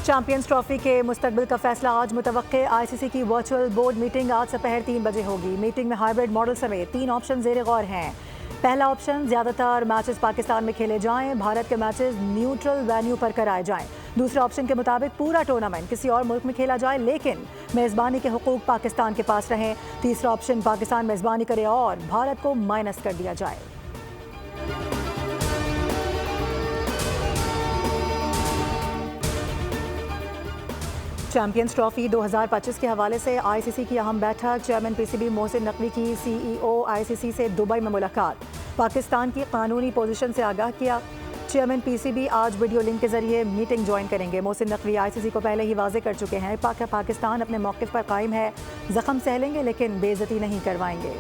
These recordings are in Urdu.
چیمپئنز ٹرافی کے مستقبل کا فیصلہ آج متوقع آئی سی سی کی ورچوئل بورڈ میٹنگ آج دوپہر 3 بجے ہوگی۔ میٹنگ میں ہائبرڈ ماڈل سمیت 3 آپشن زیر غور ہیں۔ پہلا آپشن زیادہ تر میچز پاکستان میں کھیلے جائیں، بھارت کے میچز نیوٹرل وینیو پر کرائے جائیں۔ دوسرے آپشن کے مطابق پورا ٹورنامنٹ کسی اور ملک میں کھیلا جائے لیکن میزبانی کے حقوق پاکستان کے پاس رہیں۔ تیسرا آپشن پاکستان میزبانی کرے اور بھارت کو مائنس کر دیا جائے۔ چیمپئنز ٹرافی 2025 کے حوالے سے آئی سی سی کی اہم بیٹھک، chairman P C B Mohsin Naqvi کی سی ای او آئی سی سی سے دبئی میں ملاقات، پاکستان کی قانونی پوزیشن سے آگاہ کیا۔ چیئرمین پی سی بی آج ویڈیو لنک کے ذریعے میٹنگ جوائن کریں گے۔ محسن نقوی آئی سی سی کو پہلے ہی واضح کر چکے ہیں پاکستان اپنے موقف پر قائم ہے، زخم سہ لیں گے لیکن بے عزتی نہیں کروائیں گے۔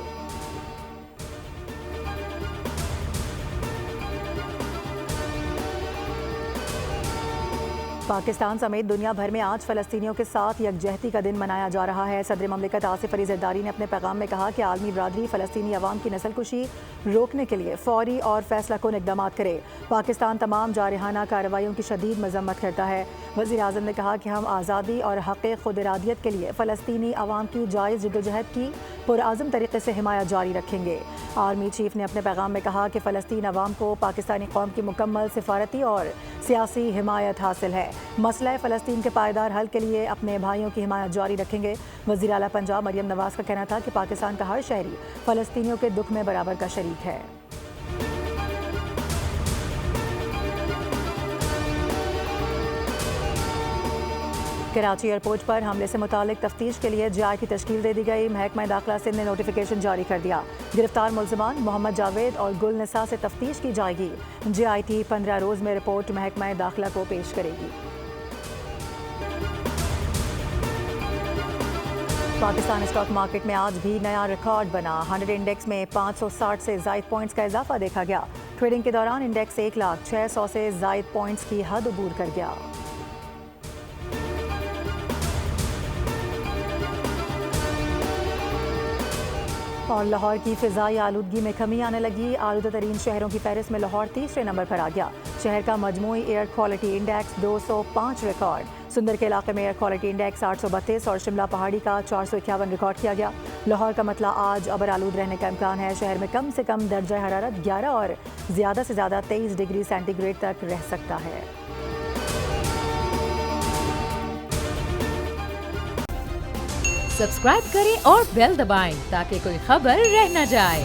پاکستان سمیت دنیا بھر میں آج فلسطینیوں کے ساتھ یکجہتی کا دن منایا جا رہا ہے۔ صدر مملکت آصف علی زرداری نے اپنے پیغام میں کہا کہ عالمی برادری فلسطینی عوام کی نسل کشی روکنے کے لیے فوری اور فیصلہ کن اقدامات کرے۔ پاکستان تمام جارحانہ کارروائیوں کی شدید مذمت کرتا ہے۔ وزیر اعظم نے کہا کہ ہم آزادی اور حق خود ارادیت کے لیے فلسطینی عوام کی جائز جدوجہد کی پرعزم طریقے سے حمایت جاری رکھیں گے۔ آرمی چیف نے اپنے پیغام میں کہا کہ فلسطین عوام کو پاکستانی قوم کی مکمل سفارتی اور سیاسی حمایت حاصل ہے۔ مسئلہ فلسطین کے پائیدار حل کے لیے اپنے بھائیوں کی حمایت جاری رکھیں گے۔ وزیر اعلیٰ پنجاب مریم نواز کا کہنا تھا کہ پاکستان کا ہر شہری فلسطینیوں کے دکھ میں برابر کا شریک ہے۔ کراچی ایئرپورٹ پر حملے سے متعلق تفتیش کے لیے جے آئی کی تشکیل دے دی گئی۔ محکمہ داخلہ سندھ نے نوٹیفیکیشن جاری کر دیا۔ گرفتار ملزمان محمد جاوید اور گل نساء سے تفتیش کی جائے گی۔ جے آئی ٹی 15 روز میں رپورٹ محکمہ داخلہ کو پیش کرے گی۔ پاکستان اسٹاک مارکیٹ میں آج بھی نیا ریکارڈ بنا۔ 100 انڈیکس میں 560 سے زائد پوائنٹس کا اضافہ دیکھا گیا۔ ٹریڈنگ کے دوران انڈیکس 1,06,000 سے زائد پوائنٹس کی حد عبور کر گیا۔ اور لاہور کی فضائی آلودگی میں کمی آنے لگی۔ آلودہ ترین شہروں کی فہرست میں لاہور تیسرے نمبر پر آ گیا۔ شہر کا مجموعی ایئر کوالٹی انڈیکس 205 ریکارڈ۔ سندر کے علاقے میں ایئر کوالٹی انڈیکس 832 اور شملہ پہاڑی کا 451 ریکارڈ کیا گیا۔ لاہور کا مطلع آج ابر آلود رہنے کا امکان ہے۔ شہر میں کم سے کم درجہ حرارت 11 اور زیادہ سے زیادہ 23 ڈگری سینٹی گریڈ تک رہ سکتا ہے۔ سبسکرائب کریں اور بیل دبائیں تاکہ کوئی خبر رہ نہ جائے۔